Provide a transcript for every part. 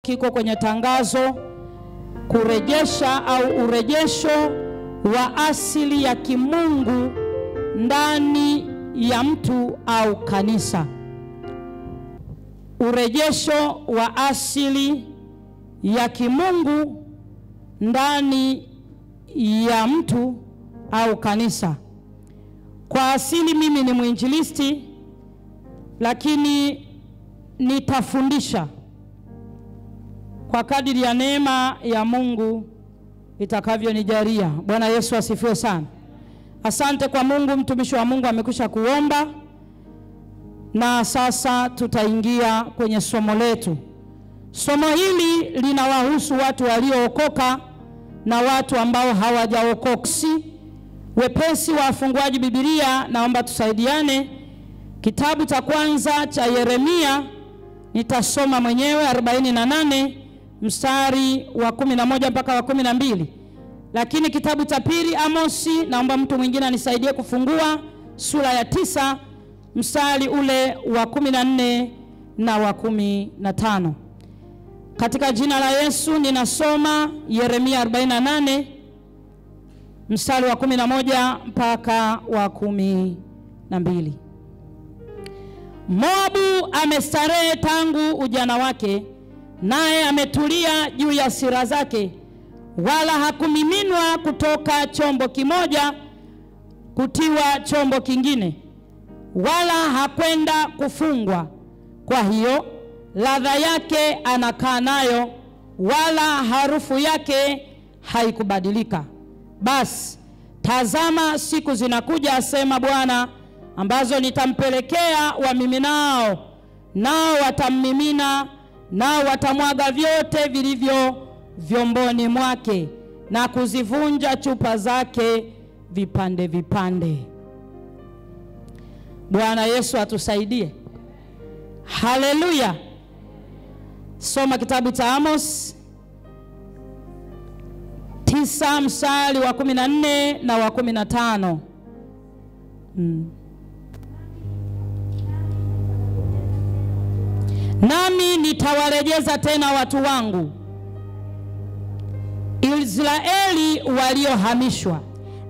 Kiko kwenye tangazo kurejesha au urejesho wa asili ya kimungu ndani ya mtu au kanisa. Urejesho wa asili ya kimungu ndani ya mtu au kanisa. Kwa asili mimi ni mwinjilisti, lakini nitafundisha kwa kadiri ya neema ya Mungu itakavyonijalia. Bwana Yesu asifiwe sana. Asante kwa Mungu, mtumishi wa Mungu amekwisha kuomba. Na sasa tutaingia kwenye somo letu. Somo hili linawahusu watu waliookoka na watu ambao hawajaokoka. Wepesi wa wafunguaji Biblia, naomba tusaidiane. Kitabu cha kwanza cha Yeremia nitasoma mwenyewe 48 mstari wa 11 mpaka wa 12. Lakini kitabu cha pili Amosi, naomba mtu mwingine anisaidie kufungua sura ya 9 mstari ule wa 14 na wa 15. Katika jina la Yesu ninasoma Yeremia 48 mstari wa 11 mpaka wa 12. Moabu amestarehe tangu ujana wake, naye ametulia juu ya sira zake, wala hakumiminwa kutoka chombo kimoja kutiwa chombo kingine, wala hakwenda kufungwa. Kwa hiyo ladha yake anakaa nayo, wala harufu yake haikubadilika. Basi tazama, siku zinakuja, asema Bwana, ambazo nitampelekea wamiminao, nao watammimina, nao watamwaga vyote vilivyo vyomboni mwake, na kuzivunja chupa zake vipande vipande. Bwana Yesu atusaidie. Haleluya. Soma kitabu cha Amos 9 mstari wa 14 na wa 15. Nami nitawarejeza tena watu wangu Israeli waliohamishwa,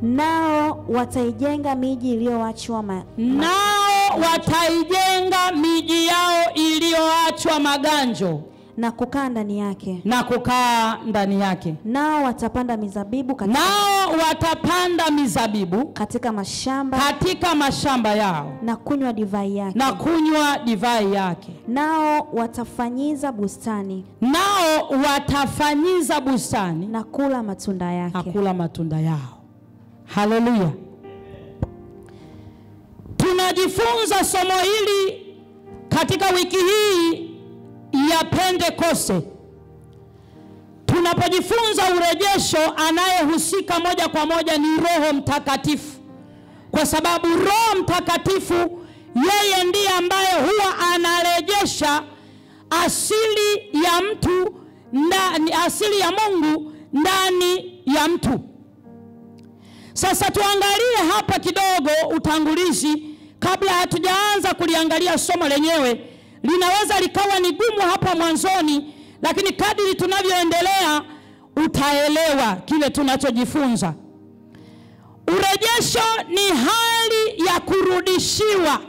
nao wataijenga miji iliyoachwa nao wataijenga miji yao iliyoachwa maganjo, na kukaa ndani yake, na kukaa ndani yake. Nao watapanda mizabibu katika mashamba yao, na kunywa divai yake, Nao watafanyiza bustani, na kula matunda yao. Haleluya. Tunajifunza somo hili katika wiki hii ya Pentekoste. Tunapojifunza urejesho, anayehusika moja kwa moja ni Roho Mtakatifu, kwa sababu Roho Mtakatifu yeye ndiye ambaye huwa anarejesha asili ya mtu asili ya Mungu ndani ya mtu. Sasa tuangalie hapa kidogo utangulizi kabla hatujaanza kuliangalia somo lenyewe. Linaweza likawa ni gumu hapa mwanzoni, lakini kadiri tunavyoendelea utaelewa kile tunachojifunza. Urejesho ni hali ya kurudishiwa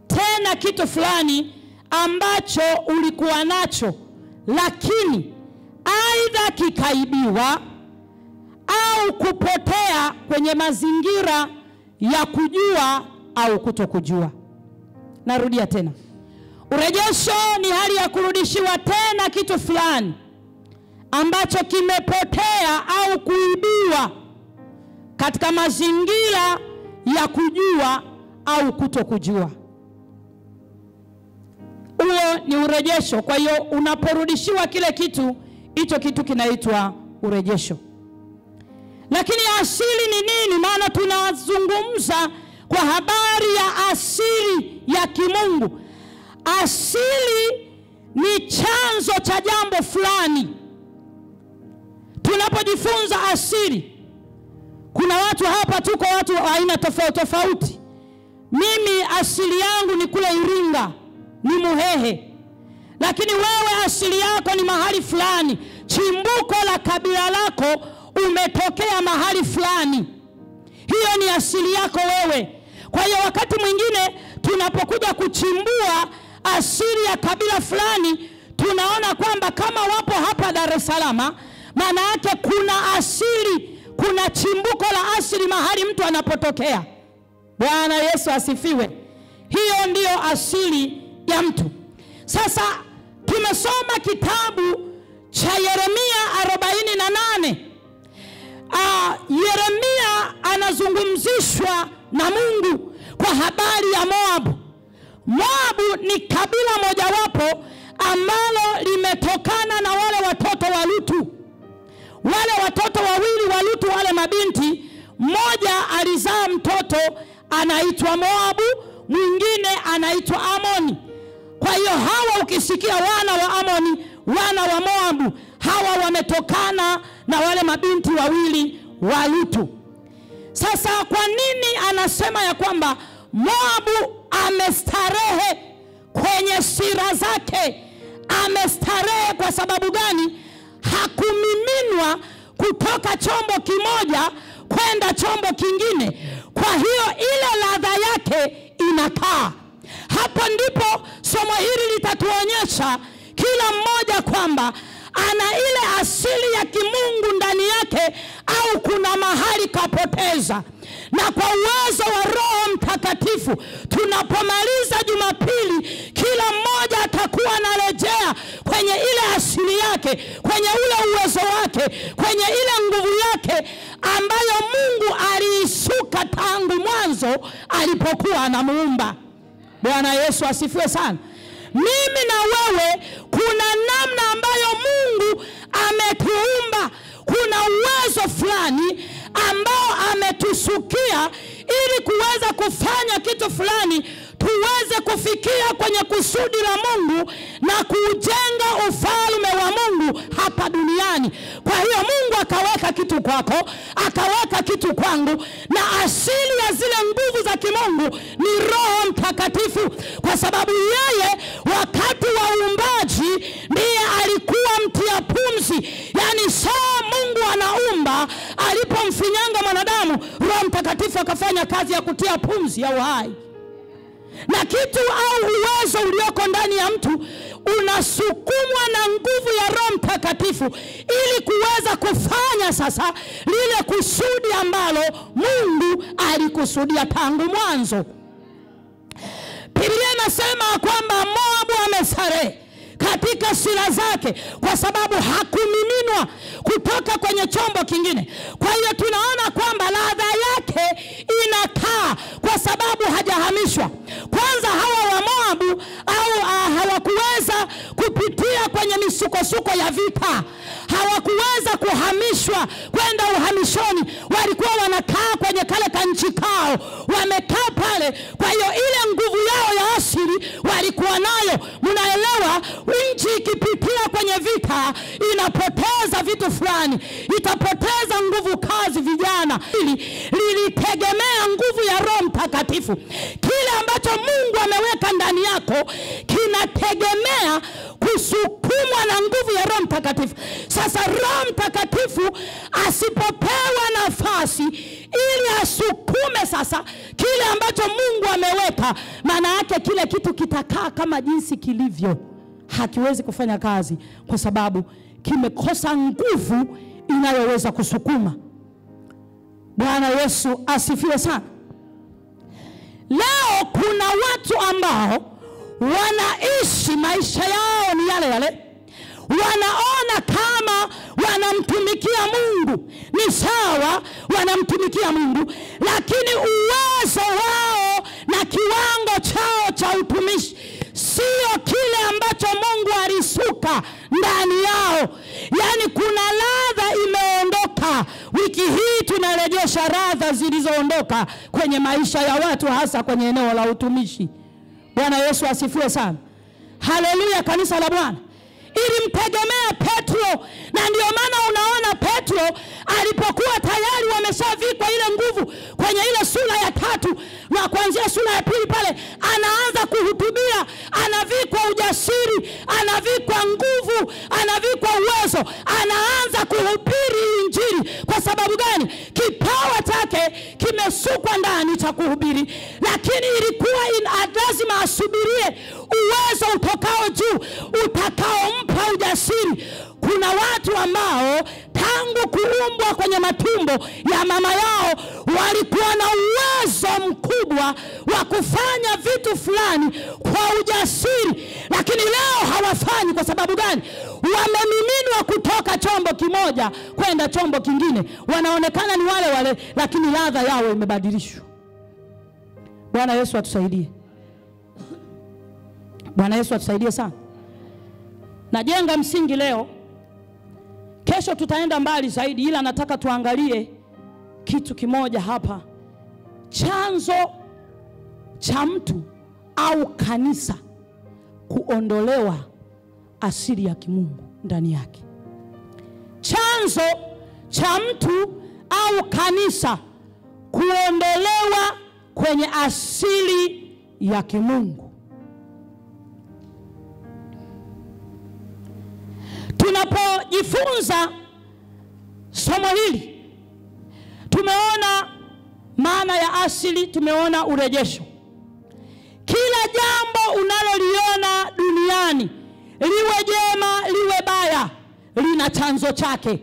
tena kitu fulani ambacho ulikuwa nacho, lakini aidha kikaibiwa au kupotea kwenye mazingira ya kujua au kutokujua. Narudia tena. Urejesho ni hali ya kurudishiwa tena kitu fulani ambacho kimepotea au kuibiwa katika mazingira ya kujua au kutokujua. Huo ni urejesho. Kwa hiyo unaporudishiwa kile kitu, hicho kitu kinaitwa urejesho. Lakini asili ni nini? Maana tunazungumza kwa habari ya asili ya kimungu. Asili ni chanzo cha jambo fulani. Tunapojifunza asili, kuna watu hapa, tuko watu aina tofauti. Mimi asili yangu ni kule Iringa, ni Muhehe. lakini wewe asili yako ni mahali fulani, chimbuko la kabila lako umetokea mahali fulani, hiyo ni asili yako wewe. Kwa hiyo wakati mwingine tunapokuja kuchimbua asili ya kabila fulani, tunaona kwamba kama wapo hapa Dar es Salaam, maana yake kuna asili, kuna chimbuko la asili mahali mtu anapotokea. Bwana Yesu asifiwe. Hiyo ndiyo asili ya mtu. Sasa tumesoma kitabu cha Yeremia 48. Yeremia anazungumzishwa na Mungu kwa habari ya Moabu. Moabu ni kabila mojawapo ambalo limetokana na wale watoto wa Lutu. Wale watoto wawili wa Lutu, wale mabinti, mmoja alizaa mtoto anaitwa Moabu, mwingine anaitwa Amoni. Kwa hiyo hawa ukisikia wana wa Amoni, wana wa Moabu, hawa wametokana na wale mabinti wawili wa Lutu. Sasa kwa nini anasema ya kwamba Moabu amestarehe kwenye sira zake? Amestarehe kwa sababu gani? Hakumiminwa kutoka chombo kimoja kwenda chombo kingine. Kwa hiyo ile ladha yake inakaa. Hapo ndipo somo hili litatuonyesha kila mmoja kwamba ana ile asili ya kimungu ndani yake au kuna mahali kapoteza. Na kwa uwezo wa Roho Mtakatifu, tunapomaliza Jumapili, kila mmoja atakuwa anarejea kwenye ile asili yake, kwenye ule uwezo wake, kwenye ile nguvu yake ambayo Mungu aliisuka tangu mwanzo alipokuwa anamuumba. Bwana Yesu asifiwe sana. Mimi na wewe, kuna namna ambayo Mungu ametuumba, kuna uwezo fulani ambao ametusukia ili kuweza kufanya kitu fulani, tuweze kufikia kwenye kusudi la Mungu na kujenga ufalme wa Mungu hapa duniani. Kwa hiyo Mungu akaweka kitu kwako, akaweka kitu kwangu, na asili ya zile nguvu za kimungu ni Roho Mtakatifu, kwa sababu yeye wakati wa uumbaji ndiye alikuwa mtia pumzi. Yani saa Mungu anaumba, alipomfinyanga mwanadamu, Roho Mtakatifu akafanya kazi ya kutia pumzi ya uhai. Na kitu au uwezo ulioko ndani ya mtu unasukumwa na nguvu ya Roho Mtakatifu ili kuweza kufanya sasa lile kusudi ambalo Mungu alikusudia tangu mwanzo. Biblia inasema kwamba Moabu amesarehe katika sila zake kwa sababu hakumiminwa kutoka kwenye chombo kingine. Kwa hiyo tunaona kwamba ladha yake inakaa kwa sababu hajahamishwa. Kwanza hawa wa Moabu hawakuweza kupitia kwenye misukosuko ya vita. Hawakuweza kuhamishwa kwenda uhamishoni. Walikuwa wanakaa kwenye kale kanchi kao, wamekaa pale. Kwa hiyo ile nguvu yao ya asili walikuwa nayo. Mnaelewa, nchi ikipitia kwenye vita inapoteza vitu fulani, itapoteza nguvu kazi. Vijana lilitegemea nguvu ya Roho Mtakatifu. Kile ambacho Mungu ameweka ndani yako kinategemea kusukumwa na nguvu ya Roho Mtakatifu. Sasa Roho Mtakatifu asipopewa nafasi ili asukume sasa kile ambacho Mungu ameweka, maana yake kile kitu kitakaa kama jinsi kilivyo, hakiwezi kufanya kazi kwa sababu kimekosa nguvu inayoweza kusukuma. Bwana Yesu asifiwe sana. Leo kuna watu ambao wanaishi maisha yao ni yale yale. Wanaona kama wanamtumikia Mungu, ni sawa, wanamtumikia Mungu, lakini uwezo wao na kiwango chao cha utumishi sio kile ambacho Mungu alisuka ndani yao. Yani kuna ladha imeondoka. Wiki hii tunarejesha ladha zilizoondoka kwenye maisha ya watu, hasa kwenye eneo la utumishi. Bwana Yesu asifiwe sana. Haleluya, kanisa la Bwana. Ilimtegemea Petro, na ndio maana unaona Petro alipokuwa tayari wameshavikwa ile nguvu kwenye ile sura ya 3, na kuanzia sura ya 2 pale anaanza kuhutubia, anavikwa ujasiri, anavikwa nguvu, anavikwa uwezo, anaanza kuhubiri injili. Kwa sababu gani? Kipawa chake kimesukwa ndani cha kuhubiri, lakini ilikuwa lazima asubirie uwezo utokao juu utakaompa ujasiri. Kuna watu ambao tangu kuumbwa kwenye matumbo ya mama yao walikuwa na uwezo mkubwa wa kufanya vitu fulani kwa ujasiri, lakini leo hawafanyi. Kwa sababu gani? Wamemiminwa kutoka chombo kimoja kwenda chombo kingine. Wanaonekana ni wale wale, lakini ladha yao imebadilishwa. Bwana Yesu atusaidie. Bwana Yesu atusaidie sana. Najenga msingi leo. Kesho tutaenda mbali zaidi, ila nataka tuangalie kitu kimoja hapa. Chanzo cha mtu au kanisa kuondolewa asili ya kimungu ndani yake. Chanzo cha mtu au kanisa kuondolewa kwenye asili ya kimungu. Tunapojifunza somo hili, tumeona maana ya asili, tumeona urejesho. Kila jambo unaloliona duniani, liwe jema liwe baya, lina chanzo chake.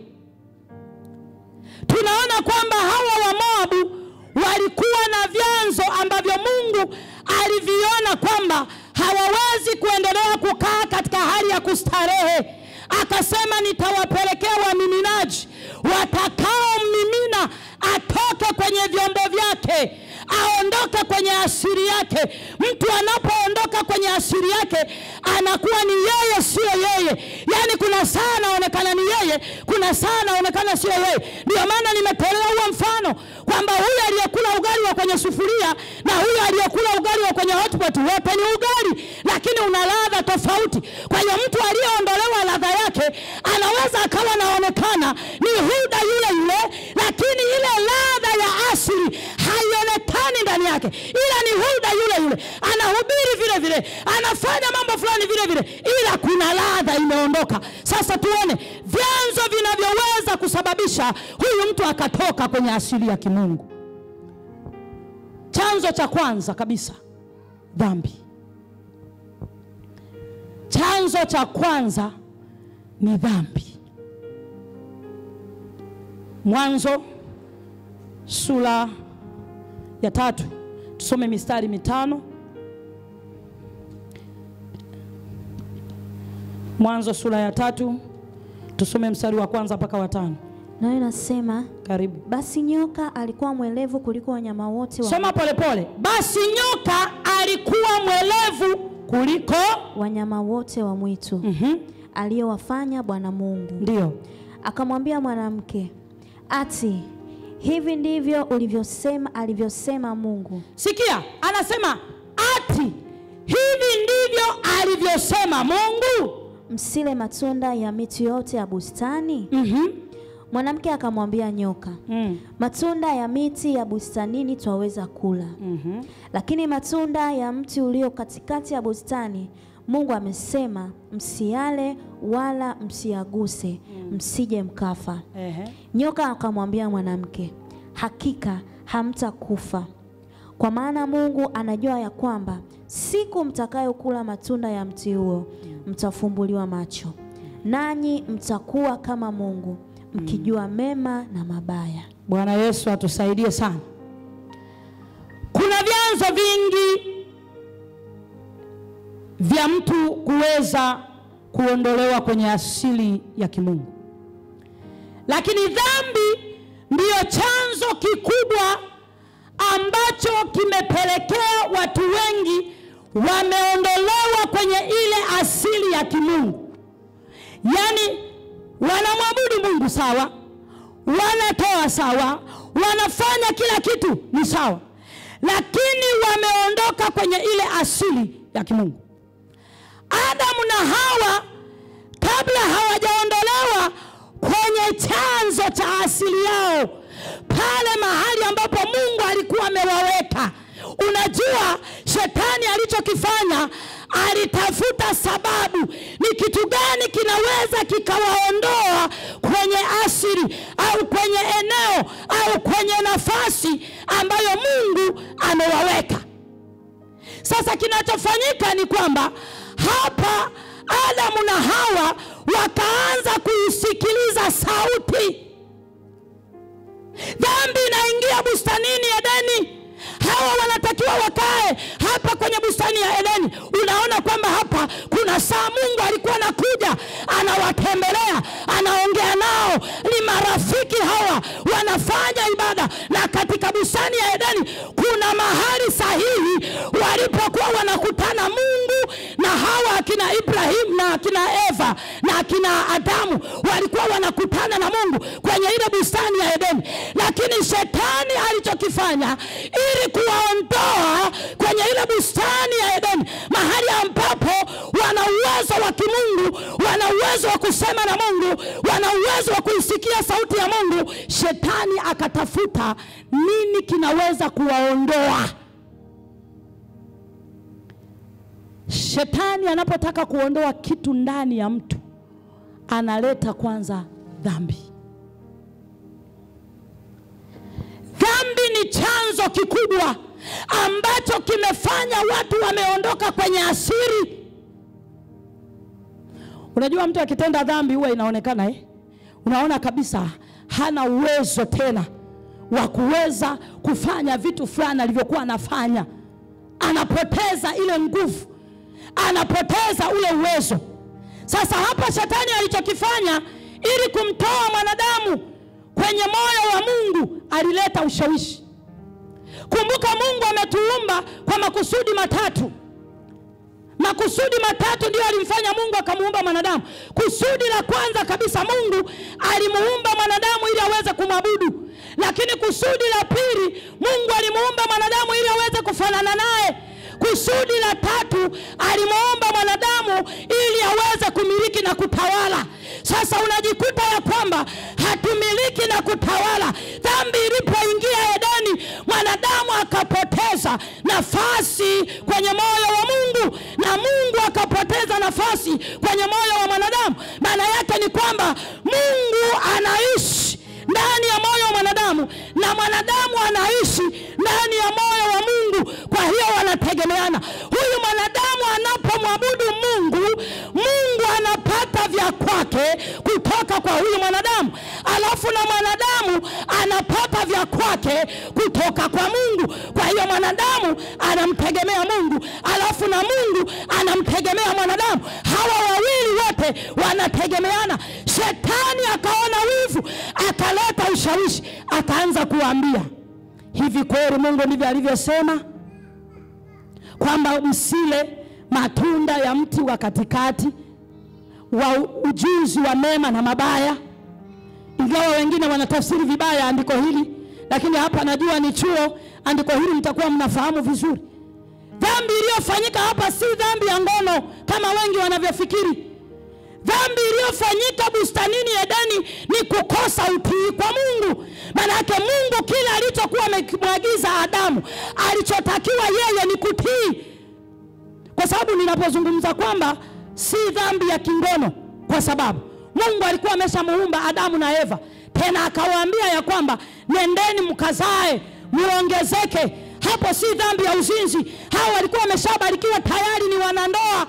Tunaona kwamba hawa wa Moabu walikuwa na vyanzo ambavyo Mungu aliviona kwamba hawawezi kuendelea kukaa katika hali ya kustarehe. Akasema nitawapelekea wamiminaji watakao mimina, atoke kwenye vyombo vyake, aondoke kwenye asili yake. Mtu anapoondoka kwenye asili yake anakuwa ni yeye sio yeye. Yani kuna saa anaonekana ni yeye, kuna saa anaonekana sio yeye. Ndio maana nimetolea huo mfano kwamba huyu aliyekula ugali wa kwenye sufuria na huyu aliyekula ugali wa kwenye hotpot, wote ni ugali, lakini una ladha tofauti. Kwa hiyo mtu aliyeondolewa ladha yake anaweza akawa anaonekana ni Yuda yule yule, lakini ile ladha ya asili haionekani ndani yake. Ila ni Yuda yule yule, anahubiri vile vile, anafanya mambo fulani vile vile, ila kuna ladha imeondoka. Sasa tuone vyanzo vinavyoweza kusababisha huyu mtu akatoka kwenye asili ya kimungu. Chanzo cha kwanza kabisa, dhambi. Chanzo cha kwanza ni dhambi. Mwanzo sura ya 3, tusome mistari 5. Mwanzo sura ya 3, tusome mstari wa 1 mpaka wa 5. Nayo nasema, karibu. Basi nyoka alikuwa mwelevu kuliko wanyama wote wa... Soma pole pole. Basi nyoka alikuwa mwelevu kuliko wanyama wote wa mwitu aliyowafanya Bwana Mungu. Ndio. Akamwambia mwanamke, ati hivi ndivyo alivyosema Mungu. Sikia, anasema ati hivi ndivyo alivyosema Mungu, msile matunda ya miti yote ya bustani. Mwanamke akamwambia nyoka, matunda ya miti ya bustanini twaweza kula, lakini matunda ya mti ulio katikati ya bustani Mungu amesema msiale wala msiaguse, msije mkafa. Nyoka akamwambia mwanamke, hakika hamtakufa, kwa maana Mungu anajua ya kwamba siku mtakayokula matunda ya mti huo mtafumbuliwa macho, nanyi mtakuwa kama Mungu, mkijua mema na mabaya. Bwana Yesu atusaidie sana. Kuna vyanzo vingi vya mtu kuweza kuondolewa kwenye asili ya kimungu, lakini dhambi ndiyo chanzo kikubwa ambacho kimepelekea watu wengi wameondolewa kwenye ile asili ya kimungu. Yani wanamwabudu Mungu sawa, wanatoa sawa, wanafanya kila kitu ni sawa, lakini wameondoka kwenye ile asili ya kimungu. Adamu na Hawa kabla hawajaondolewa kwenye chanzo cha asili yao, pale mahali ambapo Mungu alikuwa amewaweka Unajua shetani alichokifanya, alitafuta sababu ni kitu gani kinaweza kikawaondoa kwenye asili au kwenye eneo au kwenye nafasi ambayo Mungu amewaweka. Sasa kinachofanyika ni kwamba hapa Adamu na Hawa wakaanza kuisikiliza sauti. Dhambi inaingia bustanini Edeni. Hawa wanatakiwa wakae hapa kwenye bustani ya Edeni. Unaona kwamba hapa kuna saa Mungu alikuwa anakuja, anawatembelea, anaongea nao, ni marafiki hawa, wanafanya ibada. Na katika bustani ya Edeni kuna mahali sahihi walipokuwa wanakutana Mungu na Hawa, akina Ibrahim na akina Eva na akina Adamu walikuwa wanakutana na Mungu kwenye ile bustani ya Edeni. Lakini shetani alichokifanya ili kuwaondoa kwenye ile bustani ya Edeni, mahali ambapo wana uwezo wa kimungu, wana uwezo wa kusema na Mungu, wana uwezo wa kuisikia sauti ya Mungu, shetani akatafuta nini kinaweza kuwaondoa. Shetani anapotaka kuondoa kitu ndani ya mtu, analeta kwanza dhambi. Dhambi ni chanzo kikubwa ambacho kimefanya watu wameondoka kwenye asili. Unajua mtu akitenda dhambi huwa inaonekana unaona kabisa hana uwezo tena wa kuweza kufanya vitu fulani alivyokuwa anafanya. Anapoteza ile nguvu, anapoteza ule uwezo. Sasa hapa shetani alichokifanya ili kumtoa mwanadamu kwenye moyo wa Mungu, alileta ushawishi. Kumbuka Mungu ametuumba kwa makusudi matatu. Makusudi matatu ndio alimfanya Mungu akamuumba mwanadamu. Kusudi la kwanza kabisa, Mungu alimuumba mwanadamu ili aweze kumwabudu. Lakini kusudi la pili, Mungu alimuumba mwanadamu ili aweze kufanana naye. Kusudi la tatu, alimuumba mwanadamu ili aweze kumiliki na kutawala. Sasa unajikuta ya kwamba hatumiliki na kutawala. Dhambi ilipoingia Edeni, mwanadamu akapoteza nafasi kwenye moyo wa Mungu, na Mungu akapoteza nafasi kwenye moyo wa mwanadamu. Maana yake ni kwamba Mungu anaishi ndani ya moyo wa mwanadamu na mwanadamu anaishi ndani ya moyo wa Mungu. Kwa hiyo wanategemeana. Huyu mwanadamu anapomwabudu Mungu, Mungu anapata vya kwake kutoka kwa huyu mwanadamu. Alafu na mwanadamu anapata vya kwake kutoka kwa Mungu. Kwa hiyo mwanadamu anamtegemea Mungu, alafu na Mungu anamtegemea mwanadamu. Hawa wawili wote wanategemeana. Shetani akaona wivu, akaleta ushawishi, akaanza kuambia, hivi kweli Mungu ndivyo alivyosema kwamba msile matunda ya mti wa katikati wa ujuzi wa mema na mabaya? Ingawa wengine wanatafsiri vibaya andiko hili, lakini hapa najua ni chuo, andiko hili mtakuwa mnafahamu vizuri. Dhambi iliyofanyika hapa si dhambi ya ngono kama wengi wanavyofikiri. Dhambi iliyofanyika bustanini Edeni ni kukosa utii kwa Mungu. Maana yake Mungu kile alichokuwa amemwagiza Adamu, alichotakiwa yeye ni kutii. Kwa sababu ninapozungumza kwamba si dhambi ya kingono, kwa sababu Mungu alikuwa ameshamuumba Adamu na Eva, tena akawaambia ya kwamba nendeni mkazae, muongezeke. Hapo si dhambi ya uzinzi. Hao walikuwa wameshabarikiwa tayari, ni wanandoa,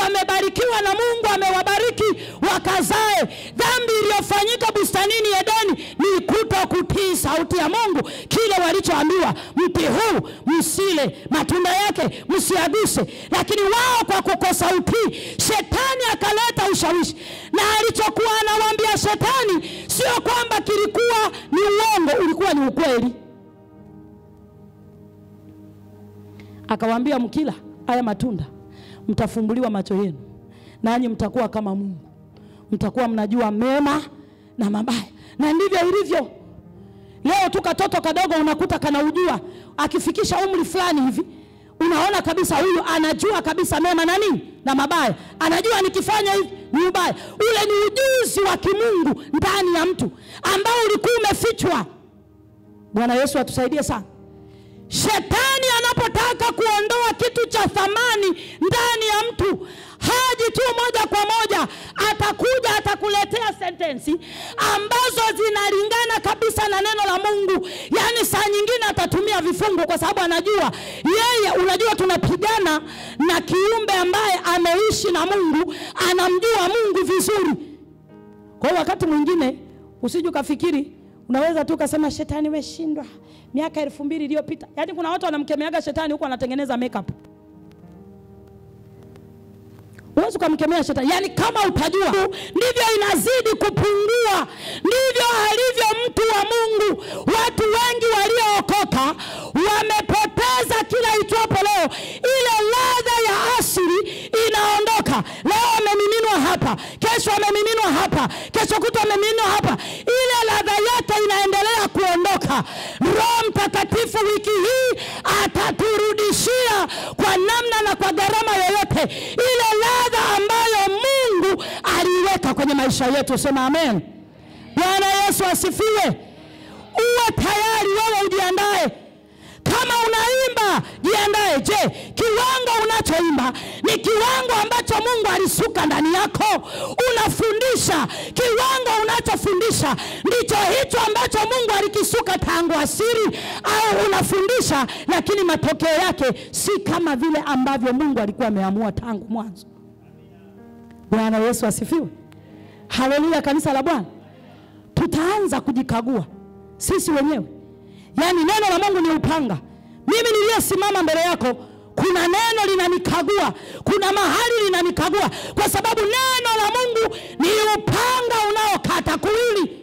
wamebarikiwa na Mungu, amewabariki wakazae. Dhambi iliyofanyika bustanini Edeni ni kutokutii sauti ya Mungu, kile walichoambiwa, mti huu msile, matunda yake msiaguse. Lakini wao kwa kukosa utii, shetani akaleta ushawishi. Na alichokuwa anawaambia shetani sio kwamba kilikuwa ni uongo, ulikuwa ni ukweli. Akawaambia, mkila haya matunda mtafumbuliwa macho yenu, nanyi mtakuwa kama Mungu, mtakuwa mnajua mema na mabaya. Na ndivyo ilivyo. Leo tu katoto kadogo unakuta kana ujua, akifikisha umri fulani hivi unaona kabisa huyu anajua kabisa mema na nini na mabaya. Anajua nikifanya hivi ni ubaya. Ule ni ujuzi wa kimungu ndani ya mtu ambao ulikuwa umefichwa. Bwana Yesu atusaidie sana. Shetani anapotaka kuondoa kitu cha thamani ndani ya mtu, haji tu moja kwa moja, atakuja atakuletea sentensi ambazo zinalingana kabisa na neno la Mungu. Yani saa nyingine atatumia vifungu, kwa sababu anajua yeye, unajua tunapigana na kiumbe ambaye ameishi na Mungu, anamjua Mungu vizuri. Kwa wakati mwingine usije ukafikiri unaweza tu kusema shetani umeshindwa miaka 2000 iliyopita. Yani kuna watu wanamkemeaga shetani huko anatengeneza makeup. Uwezo kumkemea shetani. Yani kama utajua, ndivyo inazidi kupungua. Ndivyo alivyo mtu wa Mungu. Watu wengi waliookoka wamepoteza kila itwapo leo. Ile ladha ya asili inaondoka. Leo wamemiminwa hapa, kesho wamemiminwa hapa, kesho kutwa wamemiminwa hapa. Ile ladha yake inaendelea kuondoka. Roho Mtakatifu wiki hii ataturudishia kwa namna na kwa gharama yoyote ile ladha ambayo Mungu aliweka kwenye maisha yetu. Sema amen. Bwana Yesu asifiwe. Uwe tayari, wewe ujiandae. Kama unaimba, jiandae. Je, kiwango unachoimba ni kiwango ambacho Mungu alisuka ndani yako? Unafundisha kiwango unachofundisha ndicho hicho ambacho Mungu alikisuka tangu asili, au unafundisha lakini matokeo yake si kama vile ambavyo Mungu alikuwa ameamua tangu mwanzo? Bwana Yesu asifiwe. Haleluya, kanisa la Bwana. Tutaanza kujikagua sisi wenyewe. Yani neno la Mungu ni upanga. Mimi niliyesimama mbele yako, kuna neno linanikagua, kuna mahali linanikagua, kwa sababu neno la Mungu ni upanga unaokata kuwili.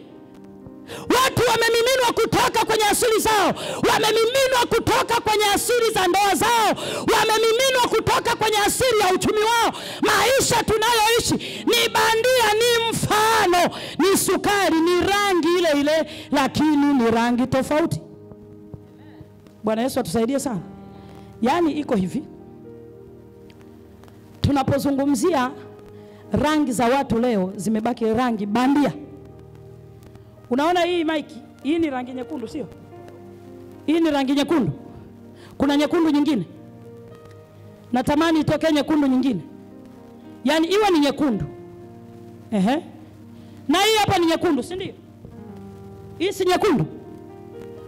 Watu wamemiminwa kutoka kwenye asili zao, wamemiminwa kutoka kwenye asili za ndoa zao, wamemiminwa kutoka kwenye asili ya uchumi wao. Maisha tunayoishi ni bandia, ni mfano, ni sukari, ni rangi ile ile, lakini ni rangi tofauti. Bwana Yesu atusaidie sana. Yani iko hivi, tunapozungumzia rangi za watu leo, zimebaki rangi bandia. Unaona hii maiki, hii ni rangi nyekundu, sio? Hii ni rangi nyekundu. Kuna nyekundu nyingine. Natamani itoke nyekundu nyingine. Yani iwe ni nyekundu. Na hii hapa ni nyekundu, si ndio? Hii si nyekundu.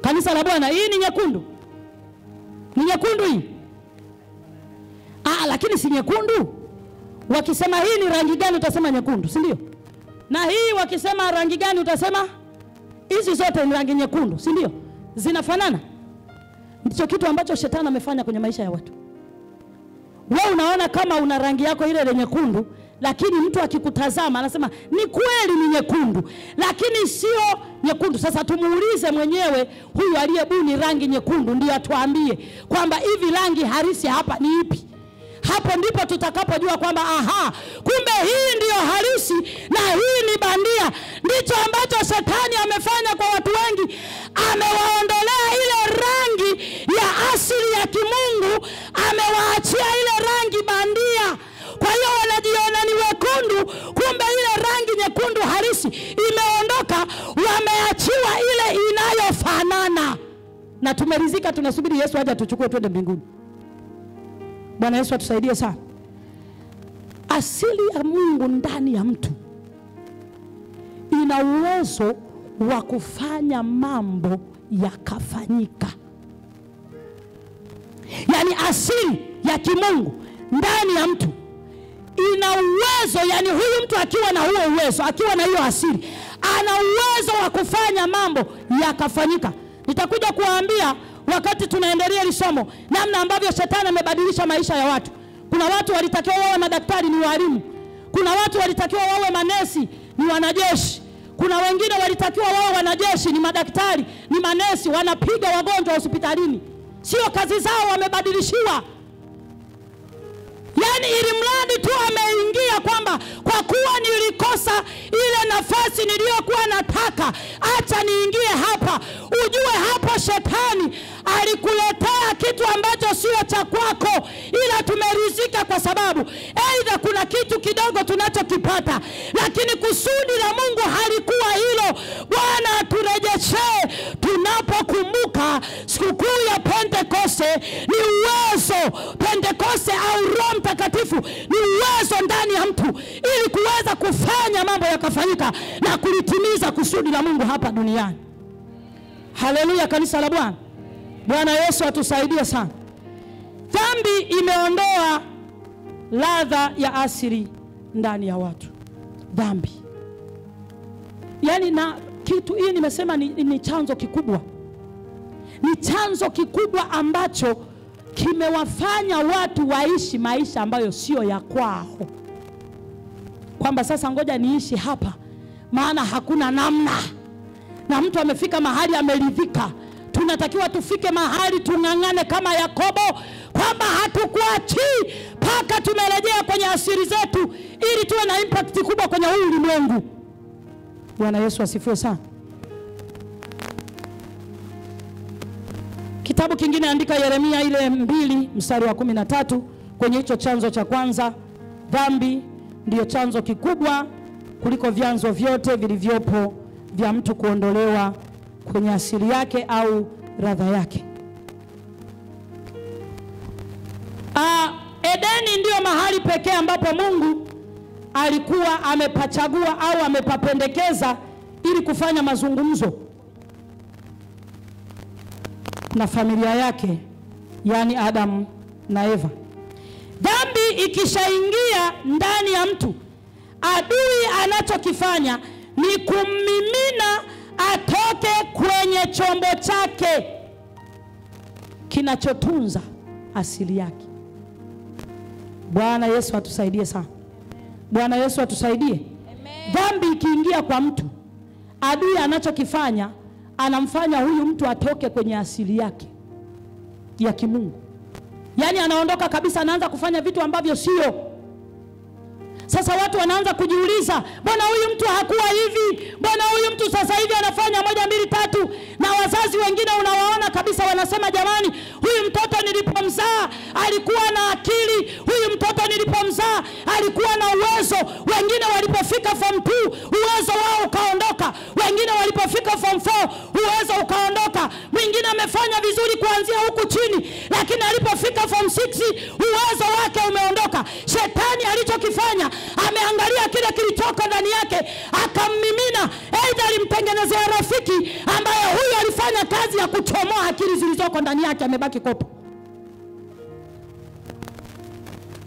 Kanisa la Bwana, hii ni nyekundu. Ni nyekundu hii. Lakini si nyekundu. Wakisema hii ni rangi gani utasema nyekundu, si ndio? Na hii wakisema rangi gani utasema hizi zote ni rangi nyekundu, si ndio? Zinafanana. Ndicho kitu ambacho shetani amefanya kwenye maisha ya watu. Wewe unaona kama una rangi yako ile nyekundu, lakini mtu akikutazama anasema ni kweli ni nyekundu, lakini sio nyekundu. Sasa tumuulize mwenyewe huyu aliyebuni rangi nyekundu, ndio atuambie kwamba hivi rangi halisi hapa ni ipi. Hapo ndipo tutakapojua kwamba kumbe hii ndiyo halisi na hii ni bandia. Ndicho ambacho shetani amefanya kwa watu wengi. Amewaondolea ile rangi ya asili ya kimungu, amewaachia ile rangi bandia. Kwa hiyo wanajiona ni wekundu, kumbe ile rangi nyekundu halisi imeondoka, wameachiwa ile inayofanana. Na tumerizika, tunasubiri Yesu aje tuchukue twende mbinguni. Bwana Yesu atusaidie sana. Asili ya Mungu ndani ya mtu ina uwezo wa kufanya mambo yakafanyika. Yani asili ya kimungu ndani ya mtu ina uwezo, yani huyu mtu akiwa na huo uwezo, akiwa na hiyo asili, ana uwezo wa kufanya mambo yakafanyika. Nitakuja kuwaambia wakati tunaendelea lisomo namna ambavyo shetani amebadilisha maisha ya watu. Kuna watu walitakiwa wawe madaktari, ni walimu. Kuna watu walitakiwa wawe manesi, ni wanajeshi. Kuna wengine walitakiwa wawe wanajeshi, ni madaktari, ni manesi, wanapiga wagonjwa hospitalini. Sio kazi zao, wamebadilishiwa. Yani ili mradi tu ameingia kwamba kwa kuwa nilikosa ile nafasi niliyokuwa nataka, acha niingie hapa. Ujue hapo shetani alikuletea kitu ambacho sio cha kwako, ila tumerizika kwa sababu aidha kuna kitu kidogo tunachokipata, lakini kusudi la Mungu halikuwa hilo. Bwana turejeshe tunapokumbuka sikukuu ya Pentekoste. Pentekoste ni uwezo. Pentekoste au Roho Mtakatifu ni uwezo ndani ya mtu ili kuweza kufanya mambo yakafanyika na kulitimiza kusudi la Mungu hapa duniani. Haleluya, kanisa la Bwana. Bwana Yesu atusaidie sana. Dhambi imeondoa ladha ya asili ndani ya watu. Dhambi. Yaani na kitu hii nimesema ni chanzo kikubwa. Ni chanzo kikubwa ambacho kimewafanya watu waishi maisha ambayo sio ya kwao. Kwamba sasa ngoja niishi hapa maana hakuna namna. Na mtu amefika mahali ameridhika. Tunatakiwa tufike mahali tung'ang'ane kama Yakobo kwamba hatukuachii mpaka tumerejea kwenye asili zetu ili tuwe na impact kubwa kwenye huu ulimwengu. Bwana Yesu asifiwe sana. Kitabu kingine andika Yeremia ile 2 mstari wa 13 kwenye hicho chanzo cha kwanza. Dhambi ndiyo chanzo kikubwa kuliko vyanzo vyote vilivyopo vya mtu kuondolewa kwenye asili yake au radha yake. Edeni ndiyo mahali pekee ambapo Mungu alikuwa amepachagua au amepapendekeza ili kufanya mazungumzo na familia yake, yani Adam na Eva. Dhambi ikishaingia ndani ya mtu, adui anachokifanya ni kummimina atoke kwenye chombo chake kinachotunza asili yake. Bwana Yesu atusaidie sana. Bwana Yesu atusaidie. Dhambi ikiingia kwa mtu, adui anachokifanya anamfanya huyu mtu atoke kwenye asili yake ya kimungu. Yaani anaondoka kabisa, anaanza kufanya vitu ambavyo sio. Sasa watu wanaanza kujiuliza, mbona huyu mtu hakuwa hivi? Mbona huyu mtu sasa hivi anafanya 1 2 3? Na wazazi wengine unawaona kabisa wanasema, jamani, huyu mtoto nilipomzaa alikuwa na akili, huyu mtoto nilipomzaa alikuwa na uwezo. Wengine walipofika form 2 uwezo wao ukaondoka, wengine walipofika form 4 uwezo ukaondoka. Mwingine amefanya vizuri kuanzia huku chini, lakini alipofika form 6 uwezo wake umeondoka. Shetani alichokifanya, ameangalia kile kilichoko ndani yake, akammimina. Aidha alimtengenezea rafiki ambaye huyu alifanya kazi ya kuchomoa akili zilizoko ndani yake, amebaki kopo.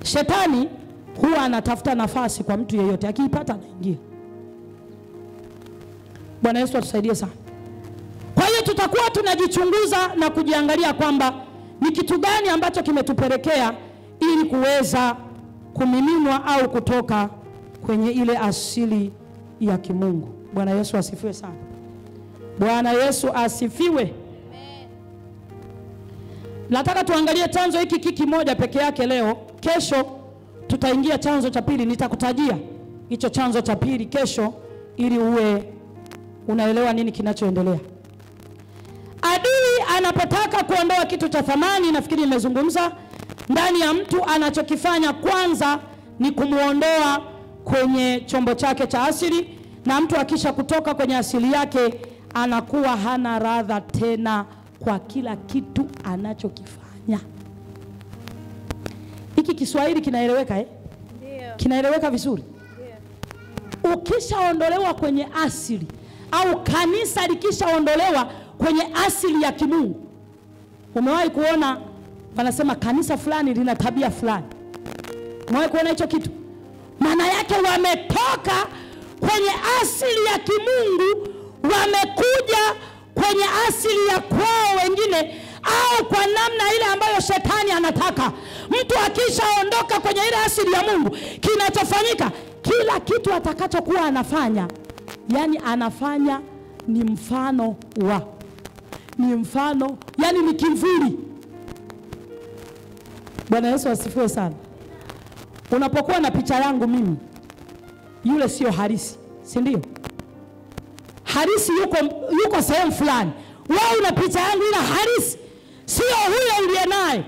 Shetani huwa anatafuta nafasi kwa mtu yeyote, akiipata anaingia. Bwana Yesu atusaidie sana. Kwa hiyo tutakuwa tunajichunguza na kujiangalia kwamba ni kitu gani ambacho kimetupelekea ili kuweza kumiminwa au kutoka kwenye ile asili ya kimungu. Bwana Yesu asifiwe sana. Bwana Yesu asifiwe. Amen. Nataka tuangalie chanzo hiki kimoja peke yake leo. Kesho tutaingia chanzo cha pili. Nitakutajia hicho chanzo cha pili kesho ili uwe unaelewa nini kinachoendelea. Adui anapotaka kuondoa kitu cha thamani, nafikiri nimezungumza, ndani ya mtu, anachokifanya kwanza ni kumuondoa kwenye chombo chake cha asili, na mtu akisha kutoka kwenye asili yake anakuwa hana radha tena kwa kila kitu anachokifanya. Hiki Kiswahili kinaeleweka Ndio. Kinaeleweka vizuri? Ndio. Ukishaondolewa kwenye asili au kanisa likishaondolewa kwenye asili ya kimungu, umewahi kuona wanasema kanisa fulani lina tabia fulani? Umewahi kuona hicho kitu? Maana yake wametoka kwenye asili ya kimungu, wamekuja kwenye asili ya kwao wengine, au kwa namna ile ambayo shetani anataka. Mtu akishaondoka kwenye ile asili ya Mungu, kinachofanyika, kila kitu atakachokuwa anafanya, yani anafanya ni mfano wa, ni mfano, yani ni kivuli. Bwana Yesu asifiwe sana. Unapokuwa na picha yangu mimi, yule sio halisi, si ndio? Halisi yuko sehemu fulani. Wewe una picha yangu, ila halisi sio huyo uliye naye,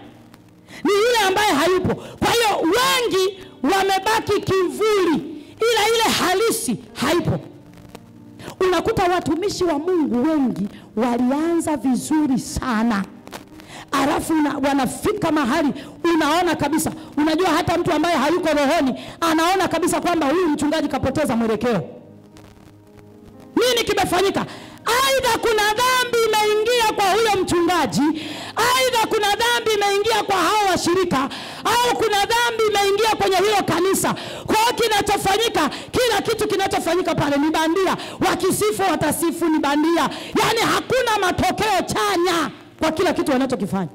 ni yule ambaye hayupo. Kwa hiyo wengi wamebaki kivuli, ila ile halisi haipo. Unakuta watumishi wa Mungu wengi walianza vizuri sana, Alafu wanafika mahali unaona kabisa, unajua hata mtu ambaye hayuko rohoni anaona kabisa kwamba huyu mchungaji kapoteza mwelekeo. Nini kimefanyika? Aidha kuna dhambi imeingia kwa huyo mchungaji, aidha kuna dhambi imeingia kwa hao washirika, au kuna dhambi imeingia kwenye hilo kanisa. Kwa hiyo kinachofanyika, kila kitu kinachofanyika pale ni bandia. Wakisifu watasifu ni bandia. Yaani hakuna matokeo chanya kwa kila kitu wanachokifanya.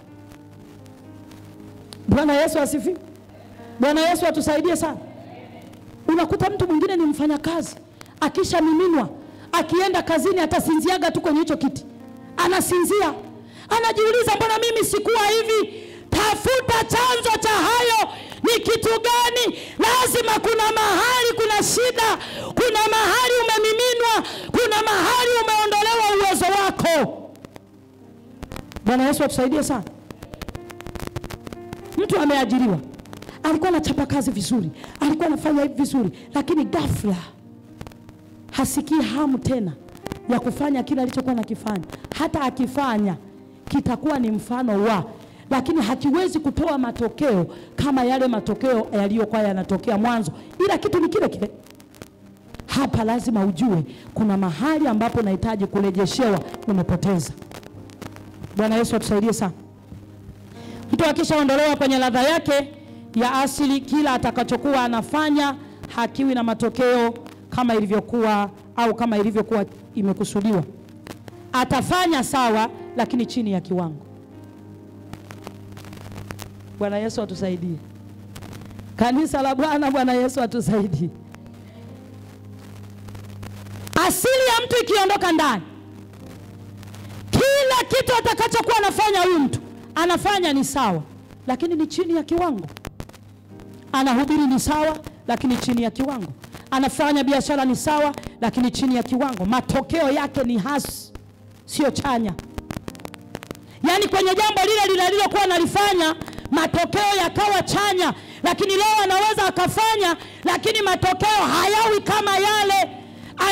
Bwana Yesu asifiwe. Bwana Yesu atusaidie sana. Unakuta mtu mwingine ni mfanyakazi, akisha miminwa, akienda kazini atasinziaga tu kwenye hicho kiti. Anasinzia. Anajiuliza, mbona mimi sikuwa hivi? Tafuta chanzo cha hayo ni kitu gani? Lazima kuna mahali kuna shida, kuna mahali umemiminwa, kuna mahali umeondolewa uwezo wako. Bwana Yesu atusaidie sana. Mtu ameajiriwa, alikuwa anachapa kazi vizuri, alikuwa anafanya hivi vizuri, lakini ghafla hasikii hamu tena ya kufanya kile alichokuwa anakifanya. Hata akifanya kitakuwa ni mfano wa, lakini hakiwezi kutoa matokeo kama yale matokeo yaliyokuwa yanatokea mwanzo, ila kitu ni kile kile. Hapa lazima ujue kuna mahali ambapo unahitaji kurejeshewa, umepoteza. Bwana Yesu atusaidie sana. Mtu akishaondolewa kwenye ladha yake ya asili, kila atakachokuwa anafanya hakiwi na matokeo kama ilivyokuwa au kama ilivyokuwa imekusudiwa. Atafanya sawa, lakini chini ya kiwango. Bwana Yesu atusaidie. Kanisa la Bwana, Bwana Yesu atusaidie. Asili ya mtu ikiondoka ndani, kila kitu atakachokuwa anafanya huyu mtu anafanya ni sawa, lakini ni chini ya kiwango. Anahubiri ni sawa, lakini chini ya kiwango. Anafanya biashara ni sawa, lakini chini ya kiwango. Matokeo yake ni hasi, sio chanya. Yaani kwenye jambo lile alilokuwa analifanya matokeo yakawa chanya, lakini leo anaweza akafanya, lakini matokeo hayawi kama yale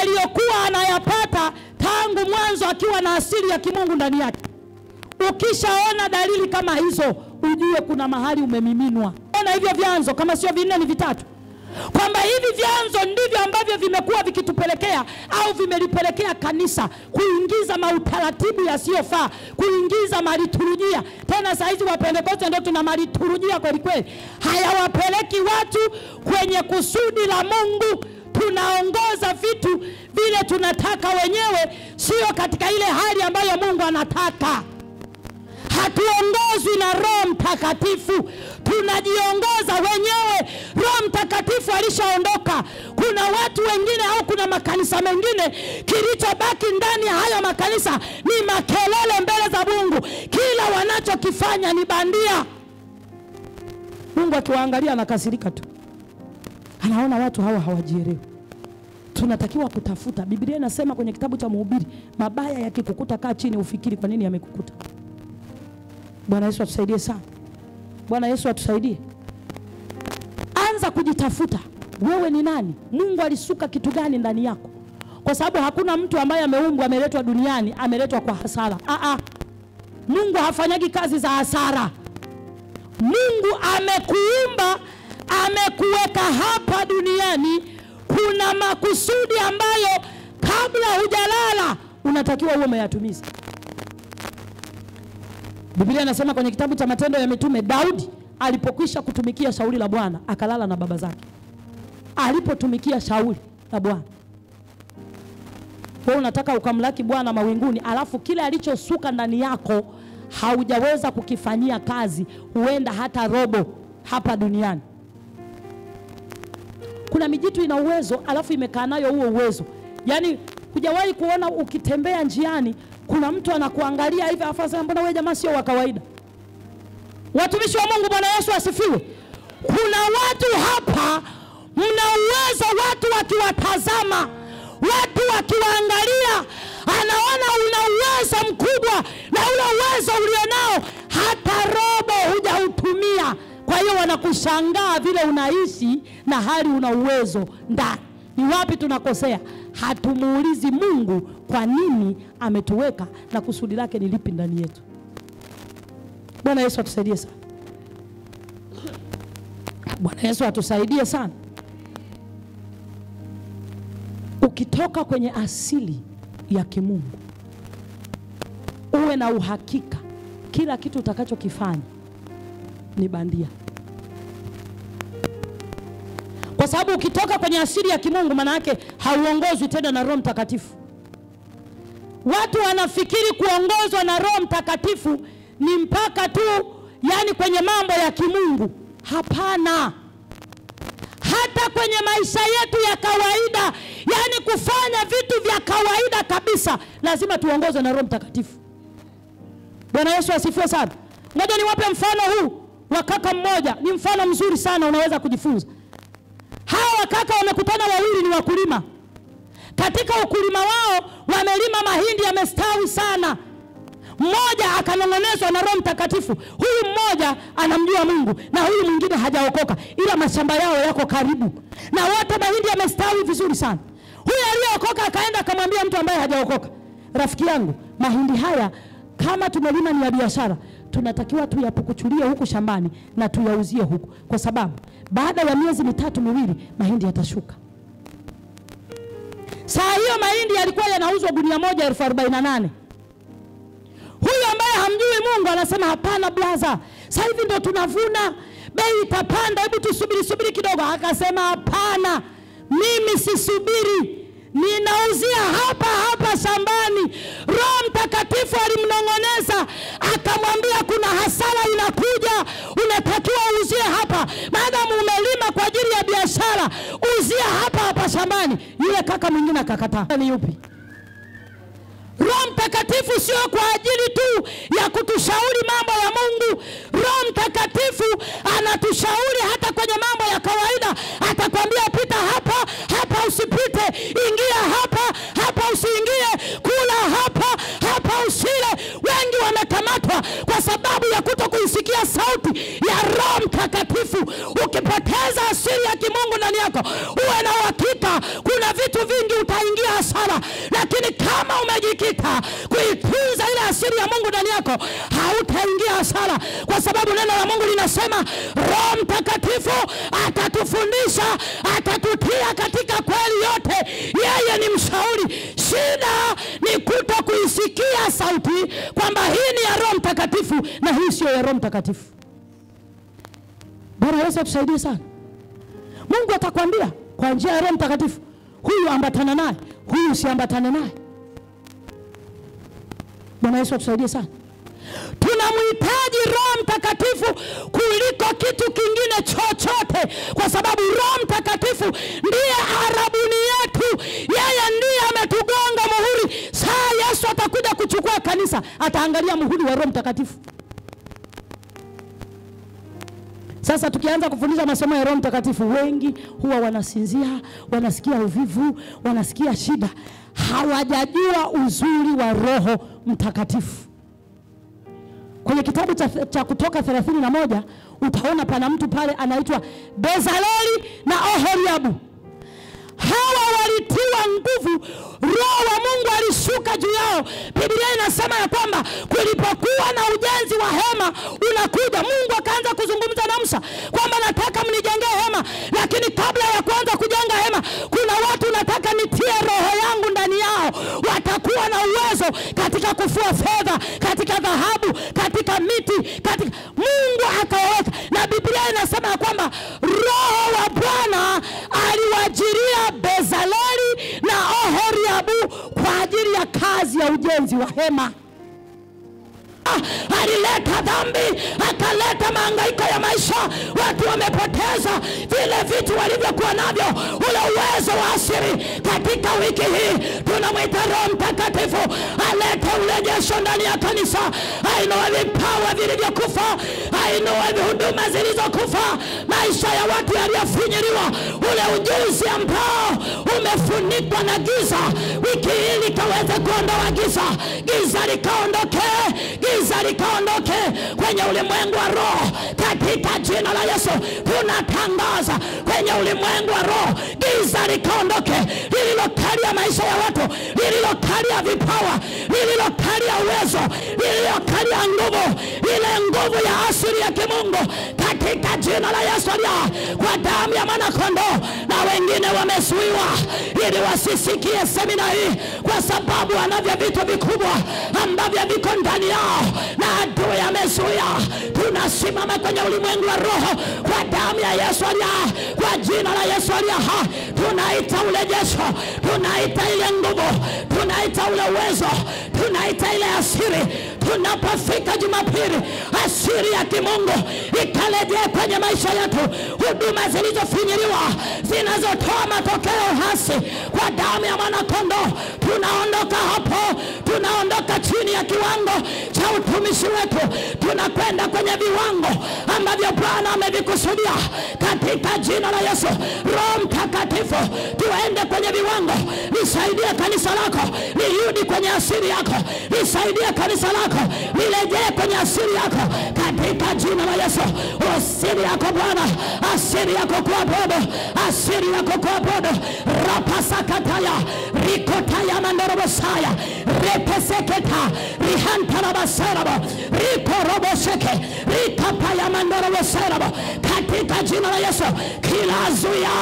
aliyokuwa anayapata tangu mwanzo akiwa na asili ya kimungu ndani yake. Ukishaona dalili kama hizo, ujue kuna mahali umemiminwa. Ona hivyo vyanzo, kama sio vinne ni vitatu, kwamba hivi vyanzo ndivyo ambavyo vimekuwa vikitupelekea au vimelipelekea kanisa kuingiza mautaratibu yasiyofaa, kuingiza maliturujia. Tena saa hizi wa Pentekoste ndio tuna maliturujia kweli kweli. Hayawapeleki watu kwenye kusudi la Mungu. Tunaongoza vitu vile tunataka wenyewe, sio katika ile hali ambayo Mungu anataka. Hatuongozwi na Roho Mtakatifu, tunajiongoza wenyewe. Roho Mtakatifu alishaondoka. Kuna watu wengine au kuna makanisa mengine, kilichobaki ndani ya haya makanisa ni makelele mbele za Mungu. Kila wanachokifanya ni bandia. Mungu akiwaangalia anakasirika tu. Anaona watu hawa hawajielewi. Tunatakiwa kutafuta. Biblia inasema kwenye kitabu cha Mhubiri, mabaya yakikukuta kaa chini ufikiri kwa nini yamekukuta. Bwana Yesu atusaidie sana. Bwana Yesu atusaidie. Anza kujitafuta. Wewe ni nani? Mungu alisuka kitu gani ndani yako? Kwa sababu hakuna mtu ambaye ameumbwa ameletwa duniani ameletwa kwa hasara. Mungu hafanyagi kazi za hasara. Mungu amekuumba, amekuweka hapa duniani. Kuna makusudi ambayo kabla hujalala unatakiwa uwe umeyatumiza. Biblia inasema kwenye kitabu cha Matendo ya Mitume, Daudi alipokwisha kutumikia shauri la Bwana akalala na baba zake. Alipotumikia shauri la Bwana. Wewe unataka ukamlaki Bwana mawinguni, alafu kile alichosuka ndani yako haujaweza kukifanyia kazi, huenda hata robo hapa duniani. Kuna mijitu ina uwezo alafu imekaa nayo huo uwezo. Yaani hujawahi kuona ukitembea njiani kuna mtu anakuangalia hivi afasa, mbona wewe jamaa sio wa kawaida? Watumishi wa Mungu, Bwana Yesu asifiwe. Kuna watu hapa mna uwezo, watu wakiwatazama, watu wakiwaangalia, anaona una uwezo mkubwa, na ule uwezo ulionao hata robo hujautumia. Kwa hiyo wanakushangaa vile unaishi na hali una uwezo ndani. Ni wapi tunakosea? Hatumuulizi Mungu kwa nini ametuweka na kusudi lake ni lipi ndani yetu. Bwana Yesu atusaidie sana. Bwana Yesu atusaidie sana. Ukitoka kwenye asili ya kimungu, uwe na uhakika kila kitu utakachokifanya ni bandia. Kwa sababu ukitoka kwenye asili ya kimungu, maana yake hauongozwi tena na Roho Mtakatifu. Watu wanafikiri kuongozwa na Roho Mtakatifu ni mpaka tu yani kwenye mambo ya kimungu. Hapana. Hata kwenye maisha yetu ya kawaida, yani kufanya vitu vya kawaida kabisa, lazima tuongozwe na Roho Mtakatifu. Bwana Yesu asifiwe sana. Ngoja niwape mfano huu wa kaka mmoja, ni mfano mzuri sana unaweza kujifunza. Hawa kaka wamekutana wawili, ni wakulima. Katika ukulima wao wamelima mahindi yamestawi sana. Mmoja akanong'onezwa na Roho Mtakatifu. Huyu mmoja anamjua Mungu na huyu mwingine hajaokoka, ila mashamba yao yako karibu na wote mahindi yamestawi vizuri sana. Huyu aliyeokoka akaenda akamwambia mtu ambaye hajaokoka, rafiki yangu, mahindi haya kama tumelima ni ya biashara, tunatakiwa tuyapukuchulie huku shambani na tuyauzie huku, kwa sababu baada ya miezi 3 miwili mahindi yatashuka. Saa hiyo mahindi yalikuwa yanauzwa gunia moja 48,000. Huyu ambaye hamjui Mungu anasema hapana blaza, sasa hivi ndo tunavuna, bei itapanda, hebu tusubiri kidogo. Akasema hapana, mimi sisubiri, ninauzia hapa shambani. Roho Mtakatifu alimnong'oneza akamwambia kuna hasara inakuja, unatakiwa uuzie hapa. Maadamu umelima kwa ajili ya biashara, uzia hapa shambani. Yule kaka mwingine akakataa. Ni yupi? Roho Mtakatifu sio kwa ajili tu ya kutushauri mambo ya Mungu. Roho Mtakatifu anatushauri hata kwenye mambo ya kawaida. Atakwambia pita hapa usipite, ingia hapa usiingie, kula hapa usile. Wengi wamekamatwa kwa sababu ya kutokuisikia sauti ya Roho Mtakatifu. Ukipoteza asili ya kimungu ndani yako, uwe na uhakika kuna vitu vingi utaingia hasara, lakini kama umejikita kuitunza ile asili ya Mungu ndani yako, hautaingia hasara, kwa sababu neno la Mungu linasema Roho Mtakatifu atatufundisha, atatutia katika kweli yote. Yeye ni mshauri. Shida ni kutokuisikia sauti kwamba hii ni ya Roho Mtakatifu na hii sio ya Roho Mtakatifu. Bwana Yesu atusaidie sana. Mungu atakwambia kwa njia ya Roho Mtakatifu, huyu ambatana naye, huyu usiambatane naye. Bwana Yesu atusaidie sana. Tunamhitaji Roho Mtakatifu kuliko kitu kingine chochote, kwa sababu Roho Mtakatifu ndiye arabuni yetu. Yeye ndiye ametugonga muhuri. Saa Yesu atakuja kuchukua kanisa, ataangalia muhuri wa Roho Mtakatifu. Sasa tukianza kufundisha masomo ya Roho Mtakatifu, wengi huwa wanasinzia, wanasikia uvivu, wanasikia shida. Hawajajua uzuri wa Roho Mtakatifu. Kwenye kitabu cha Kutoka 31 utaona pana mtu pale anaitwa Bezaleli na Oholiabu. Hawa walitiwa nguvu, Roho wa Mungu alishuka juu yao. Biblia inasema ya kwamba kulipokuwa na ujenzi wa hema unakuja, Mungu akaanza kuzungumza na Musa kwamba nataka mnijengee hema, lakini kabla ya kuanza kujenga hema, kuna watu nataka nitie Roho yangu ndani yao. Watakuwa na uwezo katika kufua fedha, katika dhahabu, katika miti, katika Mungu akaweka. Na Biblia inasema ya kwamba Roho wa Bwana aliwajiria Bezaleli na Oholiabu kwa ajili ya kazi ya ujenzi wa hema. Alileta dhambi, akaleta mahangaiko ya maisha. Watu wamepoteza vile vitu walivyokuwa navyo, ule uwezo wa asili. Katika wiki hii tunamwita Roho Mtakatifu alete urejesho ndani ya kanisa, ainue vipawa vilivyokufa, ainue huduma zilizokufa, maisha ya watu yaliyofinyiliwa, ule ujuzi ambao umefunikwa na giza. Wiki hii likaweze kuondoa giza likaondoke, giza likaondoke kwenye ulimwengu wa roho katika katika jina la Yesu. Tunatangaza kwenye ulimwengu wa roho, giza likaondoke lililokalia maisha ya watu, lililokalia vipawa, lililokalia uwezo, lililokalia nguvu, ile nguvu ya asili ya kimungu, katika jina la Yesu, kwa damu ya mwana kondoo. Na wengine wamezuiwa ili wasisikie semina hii kwa sababu wanavyo vitu vikubwa ambavyo viko ndani yao na adui amezuia. Tunasimama kwenye ulimwengu wa roho kwa damu ya Yesu, kwa jina la Yesu. Tunaita urejesho, tunaita ile nguvu, tunaita ule uwezo, tunaita ile asiri. Tunapofika Jumapili, asiri ya kimungu ikarejea kwenye maisha yetu. Huduma zilizofinyiliwa zinazotoa matokeo hasi kwa damu ya mwana kondoo, tunaondoka hapo, tunaondoka chini ya kiwango cha utumishi wetu, tunakwenda kwenye viwango ambavyo Bwana amevikusudia katika jina la Yesu. Roho Mtakatifu, tuende kwenye viwango. Nisaidie kanisa lako lirudi kwenye asili yako, nisaidie kanisa lako lirejee kwenye asili yako katika jina la Yesu. Asili yako Bwana, asili yako kuabudu, asili yako kuabudu. Rapasakataya rikotaya mandorobosaya repeseketa rihantarabasarabo rikoroboseke rikapaya mandorobosarabo katika jina la Yesu. Kila zuia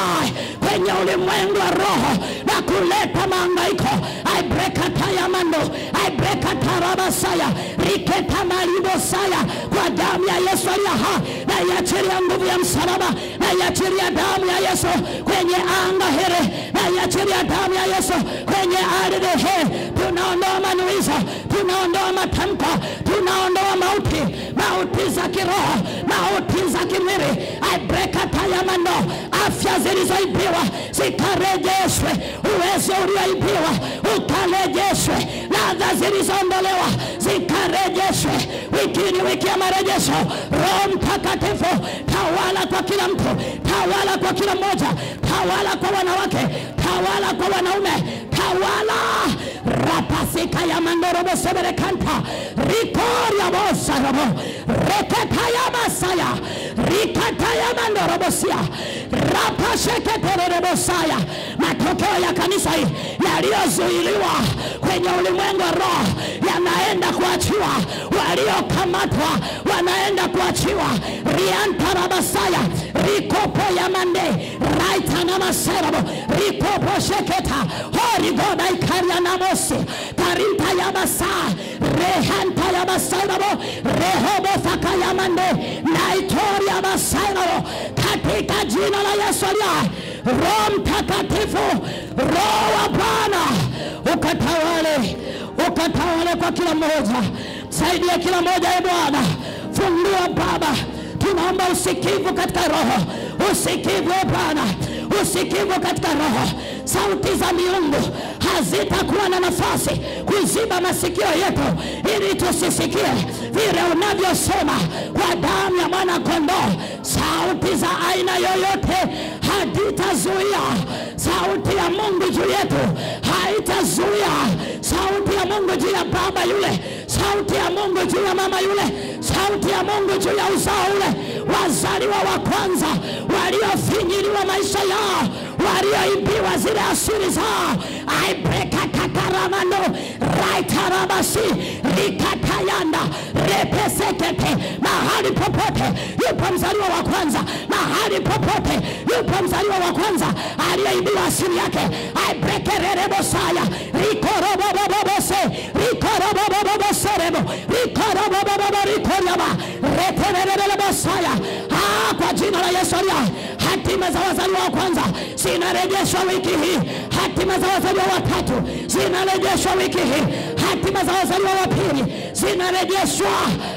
kwenye ulimwengu wa roho na kuleta mahangaiko, I break ataya mando, I break atarabasaya riketa malibosaya kwa damu ya Yesu. Na iachilia nguvu ya msalaba, na iachilia damu ya Yesu kwenye anga hili, na iachilia damu ya Yesu kwenye ardhi hii. Tunaondoa manuizo, tunaondoa matamko, tunaondoa mauti za kiroho, mauti za kimwili. I break atayamando, afya zilizoibiwa zikarejeshwe, uwezo ulioibiwa ukarejeshwe, ladha zilizoondolewa zikarejeshwe. Wiki ni wiki ya marejesho. Roho Mtakatifu, tawala kwa kila mtu, tawala kwa kila mmoja, tawala kwa wanawake, tawala kwa wanaume, tawala. Rapasika ya mandorobo seberekanta rikoria bosa robo reketa ya masaya rikata ya mandorobo sia rapasheketerebo saya. Matokeo ya kanisa hii yaliyozuiliwa kwenye ulimwengu wa roho yanaenda kuachiwa, waliokamatwa wanaenda kuachiwa. Riantarabasaya rikopo ya mande raita na maserabo rikopo sheketa hori goda ikaria na mosi karinta ya basa rehanta ya basarabo rehobo faka ya mande naitori ya basarabo katika jina la Yesu. Roho Mtakatifu, Roho wa Bwana ukatawale kwa kila mmoja. Saidia kila mmoja e Bwana. Fungua Baba, tunaomba usikivu katika roho, usikivu e Bwana, usikivu katika roho. Sauti za miungu hazitakuwa na nafasi kuziba masikio yetu ili tusisikie vile unavyosema kwa damu ya mwana kondoo. Sauti za aina yoyote hazitazuia sauti ya Mungu juu yetu, haitazuia sauti ya Mungu juu ya baba yule, sauti ya Mungu juu ya mama yule, sauti ya Mungu juu ya uzao ule, wazaliwa wa kwanza waliofinyiliwa maisha yao, walioibiwa zile asili zao. I break atakaramano raitarabasi rikatayanda repesekete. Mahali popote yupo mzaliwa wa kwanza, mahali popote yupo mzaliwa wa kwanza aliyeibiwa asili yake. I break erebosaya rikorobobobose rikorobobobose rikoroboboborikoraba retenerebosaya. Kwa jina la Yesu, hatima za wazaliwa wa kwanza zinarejeshwa wiki hii. Hatima za wazaliwa wa tatu zinarejeshwa wiki hii. Hatima za wazaliwa wa pili zinarejeshwa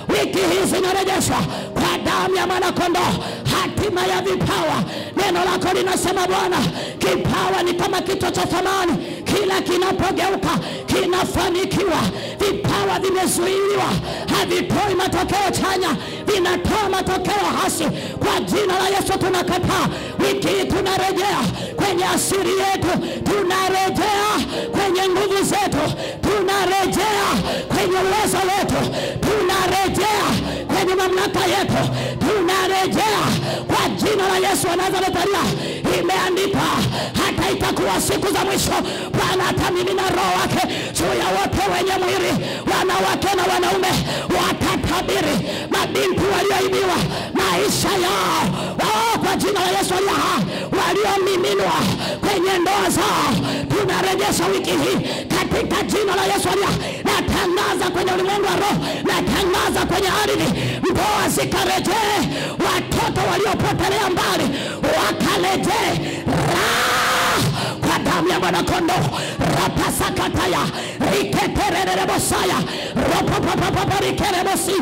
wiki hii, zinarejeshwa kwa damu ya mwana kondoo. Hatima ya vipawa, neno lako linasema Bwana, kipawa ni kama kito cha thamani, kila kinapogeuka kinafanikiwa. Vipawa vimezuiliwa, havitoi matokeo chanya, vinatoa matokeo hasi. Kwa jina la Yesu tunakataa. Wiki hii tunarejea kwenye asili yetu, tunarejea kwenye nguvu zetu, tunarejea kwenye uwezo wetu, tunarejea kwenye mamlaka mamlaka yetu tunarejea kwa jina la Yesu wa Nazareti. Imeandikwa hata itakuwa siku za mwisho Bwana atamimina roho wake juu ya wote wenye mwili, wanawake na wanaume watatabiri. Mabinti walioibiwa maisha yao kwa jina la Yesu waliomiminwa kwenye ndoa zao tunarejesha wiki hii katika jina la Yesu. Natangaza kwenye ulimwengu wa roho, natangaza kwenye ardhi, ndoa zikarejee, watoto waliopotelea mbali wakarejee kwa damu ya Mwana Kondoo. Rapasakataya riketererebosaya ropopopoporikeremosi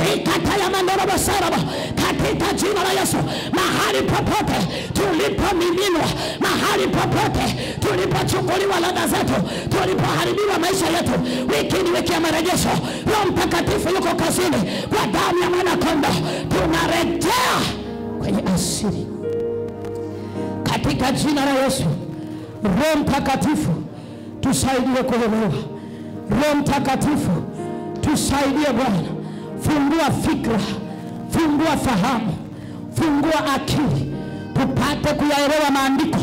rikataya mandorobosaraba katika jina la Yesu. Mahali popote tulipomiminwa, mahali popote tulipochukuliwa ladha zetu, tulipoharibiwa maisha yetu, wiki ni wiki ya marejesho. Roho Mtakatifu yuko kazini kwa damu ya Mwana Kondoo. Tunarejea kwenye asili katika jina la Yesu. Roho Mtakatifu tusaidie kuelewa. Roho Mtakatifu tusaidie Bwana. Fungua fikra, fungua fahamu, fungua akili, tupate kuyaelewa maandiko.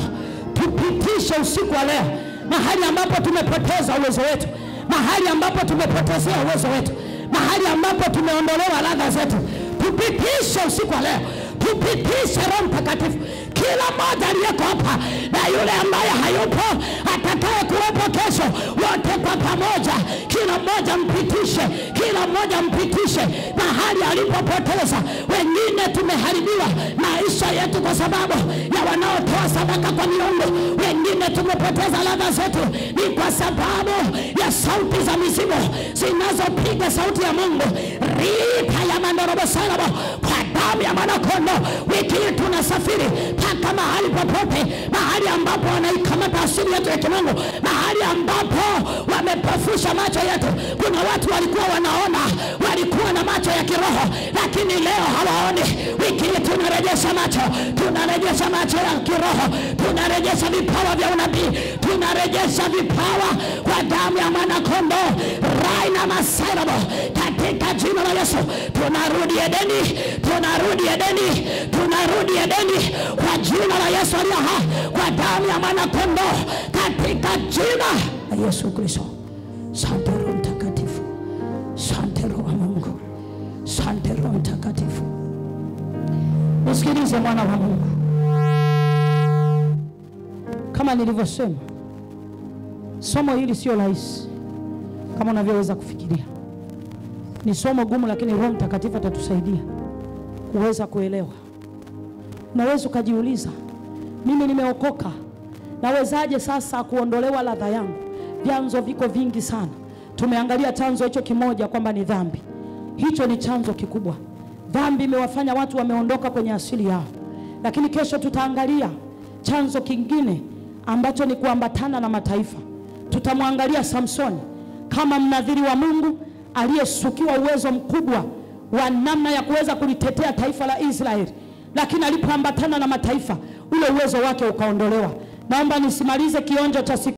Tupitishe usiku wa leo mahali ambapo tumepoteza uwezo wetu, mahali ambapo tumepotezea uwezo wetu, mahali ambapo tumeondolewa ladha zetu. Tupitishe usiku wa leo, tupitishe Roho Mtakatifu. Kila mmoja aliyeko hapa na yule ambaye hayupo atakaye kuwepo kesho, wote kwa pamoja, kila mmoja mpitishe, kila mmoja mpitishe mahali alipopoteza. Wengine tumeharibiwa maisha yetu kwa sababu ya wanaotoa sadaka kwa miungu. Wengine tumepoteza ladha zetu ni kwa sababu ya sauti za mizimu zinazopiga sauti ya Mungu. Rita ya mandorobo salabo kwa damu ya Mwana Kondoo. Wiki hii tunasafiri mpaka mahali popote, mahali ambapo wanaikamata asili yetu ya kimungu, mahali ambapo wamepofusha macho yetu. Kuna watu walikuwa wanaona, walikuwa na macho ya kiroho, lakini leo hawaoni. Wiki hii tunarejesha macho, tunarejesha macho ya kiroho, tunarejesha vipawa vya unabii, tunarejesha vipawa kwa damu ya Mwana Kondoo. Raina masarabo katika jina la Yesu. Tunarudi Edeni, tunarudi Edeni, tunarudi Edeni kwa jina la Yesu aliye hai, kwa damu ya Mwana Kondoo, katika jina la Yesu Kristo. Asante Roho Mtakatifu, asante Roho wa Mungu, asante Roho Mtakatifu. Msikilize mwana wa Mungu, kama nilivyosema, somo hili sio rahisi kama unavyoweza kufikiria. Ni somo gumu, lakini Roho Mtakatifu atatusaidia kuweza kuelewa. Unaweza kujiuliza, mimi nimeokoka, nawezaje sasa kuondolewa ladha yangu? Vyanzo viko vingi sana. Tumeangalia chanzo hicho kimoja kwamba ni dhambi. Hicho ni chanzo kikubwa. Dhambi imewafanya watu wameondoka kwenye asili yao. Lakini kesho tutaangalia chanzo kingine ambacho ni kuambatana na mataifa. Tutamwangalia Samsoni kama mnadhiri wa Mungu aliyesukiwa uwezo mkubwa wa namna ya kuweza kulitetea taifa la Israeli, lakini alipoambatana na mataifa ule uwezo wake ukaondolewa. Naomba nisimalize kionjo cha